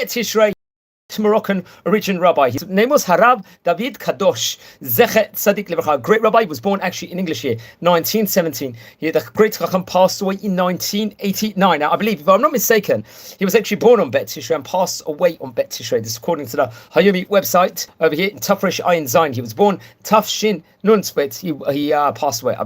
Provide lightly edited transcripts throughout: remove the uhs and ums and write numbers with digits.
Bet Tishrei, Moroccan origin rabbi. His name was Rabbi David Kadosh, Zecher Tzadik Levacha. Great rabbi. He was born actually in English here, 1917. The great Chacham passed away in 1989. Now, I believe, if I'm not mistaken, he was actually born on Bet Tishrei and passed away on Bet Tishrei. This is according to the Hayumi website over here in Tafresh Ayin Zayin. He was born Taf Shin Nun Spet. He passed away.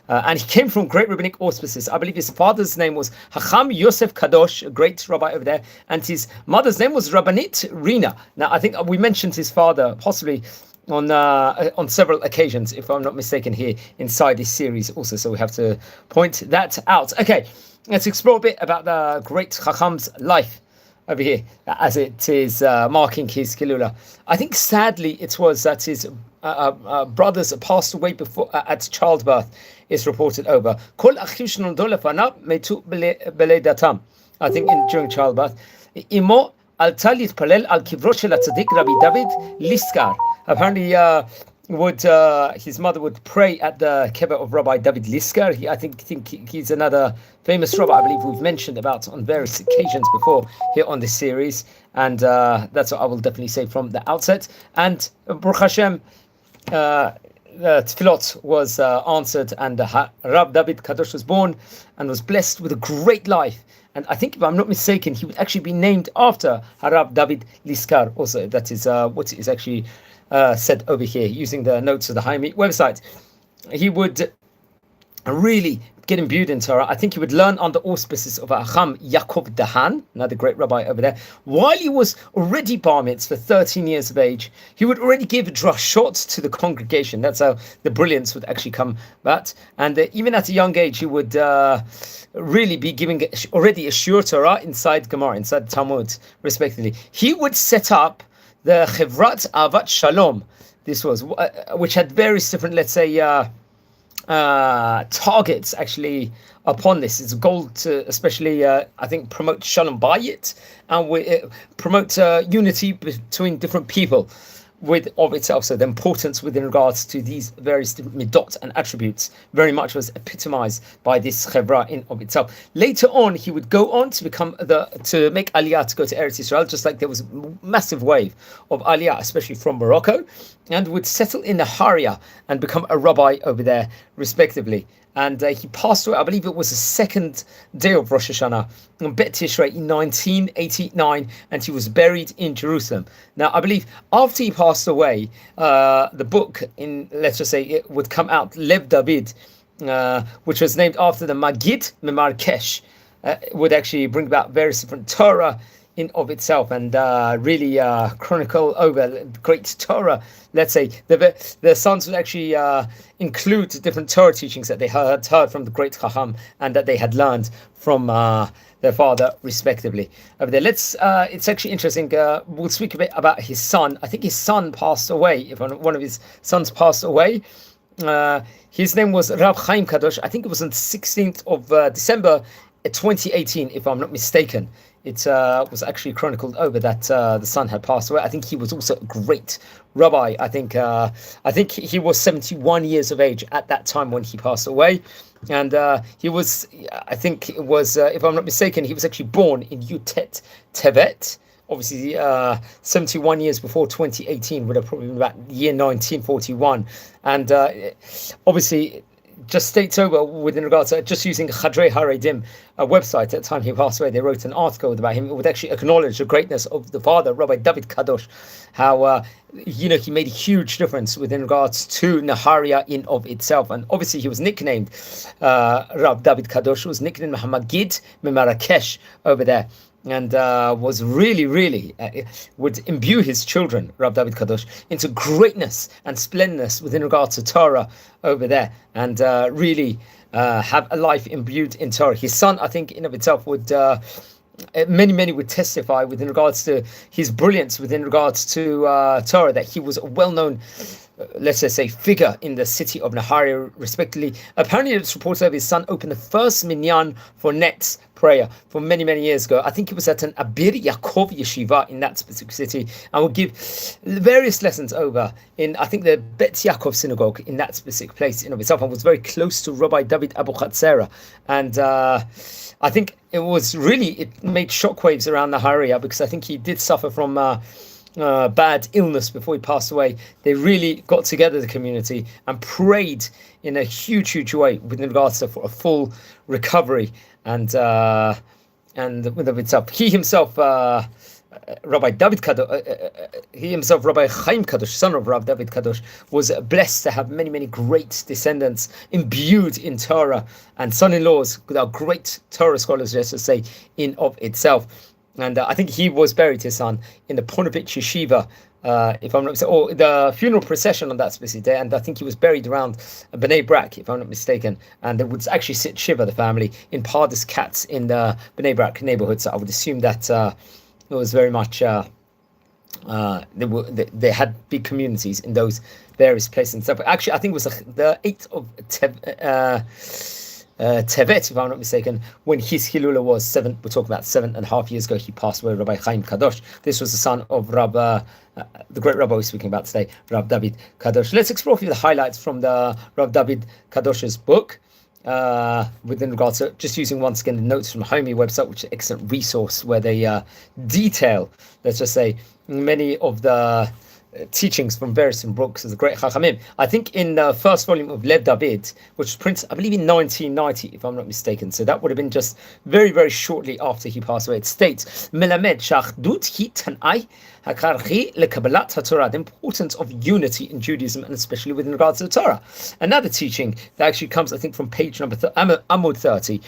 And he came from great rabbinic auspices. I believe his father's name was Hacham Yosef Kadosh, a great rabbi over there. And his mother's name was Rabbanit Rina. Now, I think we mentioned his father possibly on several occasions, if I'm not mistaken, here inside this series also. So we have to point that out. Okay, let's explore a bit about the great Chacham's life over here, as it is marking his Kilula. I think sadly it was that his brothers passed away before at childbirth, is reported over. I think during childbirth. Imo עלתה להתפלל על קברו של הצדיק רבי דוד ליסקר. Apparently, his mother would pray at the kever of Rabbi David Liskar. I think he's another famous rabbi I believe we've mentioned about on various occasions before here on this series, and that's what I will definitely say from the outset. And Baruch Hashem, the tefillot was answered, and Rabbi David Kadosh was born and was blessed with a great life. And I think, if I'm not mistaken, he would actually be named after Rabbi David Liskar also. That is what is actually said over here, using the notes of the Haymi website. He would really get imbued in Torah. I think he would learn under auspices of Acham Yaakov Dahan, another great rabbi over there. While he was already bar mitzvah, 13 years of age, he would already give drashot to the congregation. That's how the brilliance would actually come about. And even at a young age, he would really be giving already a shiur Torah inside Gemara, inside Talmud, respectively. He would set up the חברת אהבת שלום. This was, which had various different, let's say, targets actually upon this. It's a goal to especially, I think, promote Shalom Bayit and promote unity between different people of itself. So the importance within regards to these various different midot and attributes very much was epitomized by this chevra in of itself. Later on, he would go on to become to make aliyah, to go to Eretz Israel, just like there was a massive wave of aliyah, especially from Morocco, and would settle in Naharia and become a rabbi over there, respectively. And he passed away, I believe it was the second day of Rosh Hashanah, on Bet Tishrei in 1989, and he was buried in Jerusalem. Now, I believe after he passed away, the book, let's just say, it would come out, Lev David, which was named after the Magid Memarkesh, would actually bring about various different Torah in of itself, and really chronicle over the great Torah. Let's say the sons would actually include different Torah teachings that they had heard from the great Chacham and that they had learned from their father, respectively. Over there, it's actually interesting. We'll speak a bit about his son. I think his son passed away. If one of his sons passed away, his name was Rab Chaim Kadosh. I think it was on the 16th of December 2018, if I'm not mistaken. It was actually chronicled over that the son had passed away. I think he was also a great rabbi. I think he was 71 years of age at that time when he passed away, and he was, I think it was, if I'm not mistaken, he was actually born in Yutet Tevet. Obviously, 71 years before 2018 would have probably been about the year 1941, and obviously, just states over within regards to just using Chadrei Haredim, a website at the time he passed away. They wrote an article about him. It would actually acknowledge the greatness of the father, Rabbi David Kadosh, how he made a huge difference within regards to Naharia in of itself. And obviously he was nicknamed Rabbi David Kadosh, was nicknamed Magid Memarakesh over there. And was really would imbue his children, Rabbi David Kadosh, into greatness and splendidness within regards to Torah over there, and really have a life imbued in Torah. His son, I think, in of itself would many would testify within regards to his brilliance within regards to Torah, that he was a well-known, let's just say, figure in the city of Naharia, respectively. Apparently, it's reported that his son opened the first minyan for nets prayer for many years ago. I think it was at an Abir Yaakov yeshiva in that specific city, and would give various lessons over in, I think, the Bet Yaakov synagogue in that specific place in of itself, and was very close to Rabbi David Abu Chatzera. And I think it made shockwaves around the area, because I think he did suffer from bad illness before he passed away. They really got together, the community, and prayed in a huge way with regards to for a full recovery. And with itself, he himself, Rabbi David Kadosh, Rabbi Chaim Kadosh, son of Rabbi David Kadosh, was blessed to have many great descendants imbued in Torah, and son-in-laws that are great Torah scholars, just to say, in of itself. And I think he was buried, his son, in the Ponevezh Yeshiva, if I'm not mistaken, or the funeral procession on that specific day. And I think he was buried around Bnei Brak, if I'm not mistaken. And they would actually sit Shiva, the family, in Pardes Katz in the Bnei Brak neighborhood. So I would assume that it was very much they had big communities in those various places and stuff. But actually, I think it was the 8th of Tevet, if I'm not mistaken, when his Hilula was 7. We're talking about 7.5 years ago. He passed away, Rabbi Chaim Kadosh. This was the son of the great Rabbi we're speaking about today, Rabbi David Kadosh. Let's explore a few of the highlights from the Rabbi David Kadosh's book. Within regards to just using once again the notes from the Homey website, which is an excellent resource where they detail, let's just say, many of the teachings from various books of the great Chachamim. I think in the first volume of Lev David, which was printed, I believe, in 1990, if I'm not mistaken, so that would have been just very shortly after he passed away, it states, Melamed shachdut hi tanai hakarchi lekabalat haTorah, the importance of unity in Judaism, and especially with regards to the Torah. Another teaching that actually comes, I think, from page number Amud 30,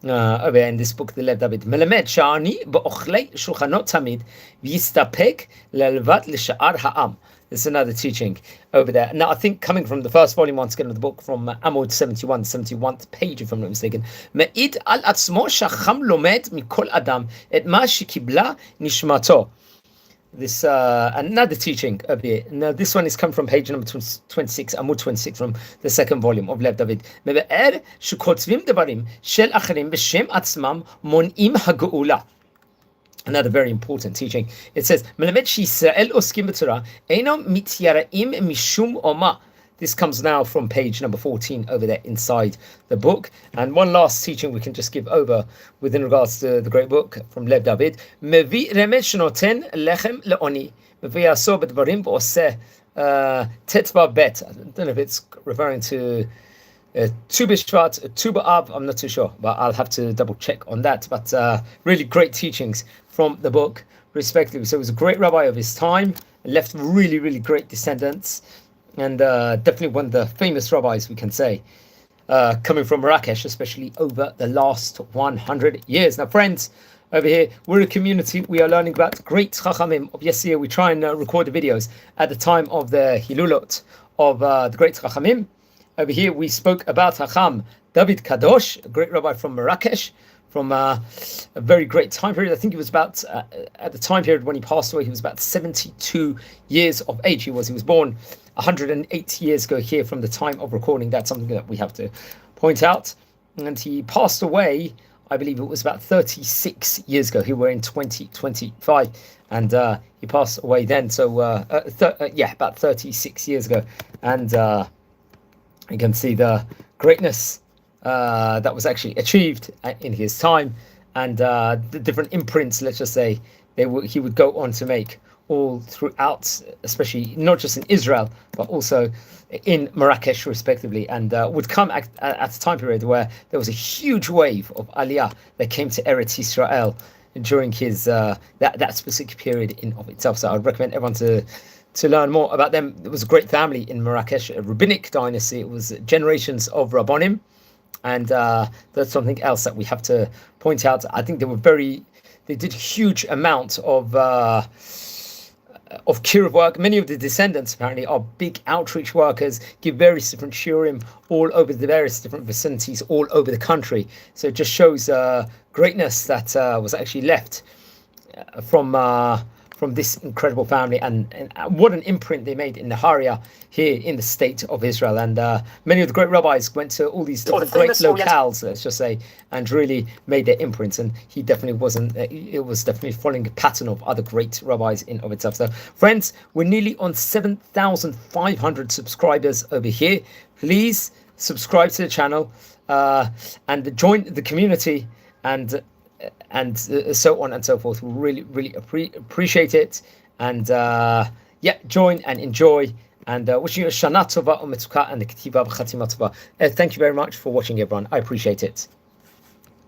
over in this book, the Lev David, Melamed sha'ani ba'ochlei shulchanot tamid v'yistapek lelvat l'sha'ar ha'am. There's another teaching over there. Now, I think coming from the first volume, once again, of the book, from Amud 71th page, if I'm not mistaken, Me'id al atzmo shacham lomed mikol adam et ma shekibla nishmato. This another teaching over here. Now, this one is come from page number 26, Amud 26, from the second volume of Lev David. Me'be'er shekotzvim devarim shel acharim b'shem atzmam mon'im ha'geula. Another very important teaching. It says, "Melamed sheYisrael oskim b'Torah eino mityaraim mishum oma." This comes now from page number 14 over there inside the book. And one last teaching we can just give over within regards to the great book from Lev David. Mevi remed shenoten lechem leoni mevi aso b'dvarim v'oseh tetva bet. I don't know if it's referring to Tu B'Shvat, Tu B'Av, I'm not too sure, but I'll have to double check on that. But really great teachings from the book, respectively. So he was a great rabbi of his time, left really great descendants, and definitely one of the famous rabbis, we can say, coming from Marrakesh, especially over the last 100 years. Now, friends, over here, we're a community. We are learning about great Chachamim of yesteryear. We try and record the videos at the time of the Hilulot of the great Chachamim. Over here, we spoke about Hacham David Kadosh, a great rabbi from Marrakesh, from a very great time period. I think he was about, at the time period when he passed away, he was about 72 years of age. He was born 108 years ago here from the time of recording. That's something that we have to point out. And he passed away, I believe it was about 36 years ago. Here we're in 2025. And he passed away then. So, about 36 years ago. And you can see the greatness that was actually achieved in his time, and the different imprints, let's just say, he would go on to make all throughout, especially not just in Israel, but also in Marrakesh, respectively, and would come at a time period where there was a huge wave of Aliyah that came to Eretz Yisrael during his that specific period in of itself. So I'd recommend everyone to learn more about them. It was a great family in Marrakesh, a rabbinic dynasty. It was generations of Rabbonim, and that's something else that we have to point out. I think they did huge amount of kiruv work. Many of the descendants apparently are big outreach workers, give various different shiurim all over the various different vicinities all over the country. So it just shows greatness that was actually left from this incredible family, and what an imprint they made in the Haria here in the state of Israel. And many of the great rabbis went to all these different great locales, let's just say, and really made their imprints. And he definitely it was definitely following a pattern of other great rabbis in of itself. So, friends, we're nearly on 7,500 subscribers over here. Please subscribe to the channel and join the community, and so on and so forth. We really appreciate it, and join and enjoy, and wishing you a Shana Tova u'Metzuka and the Ketiva b'Chatima Tova. Thank you very much for watching, everyone. I appreciate it.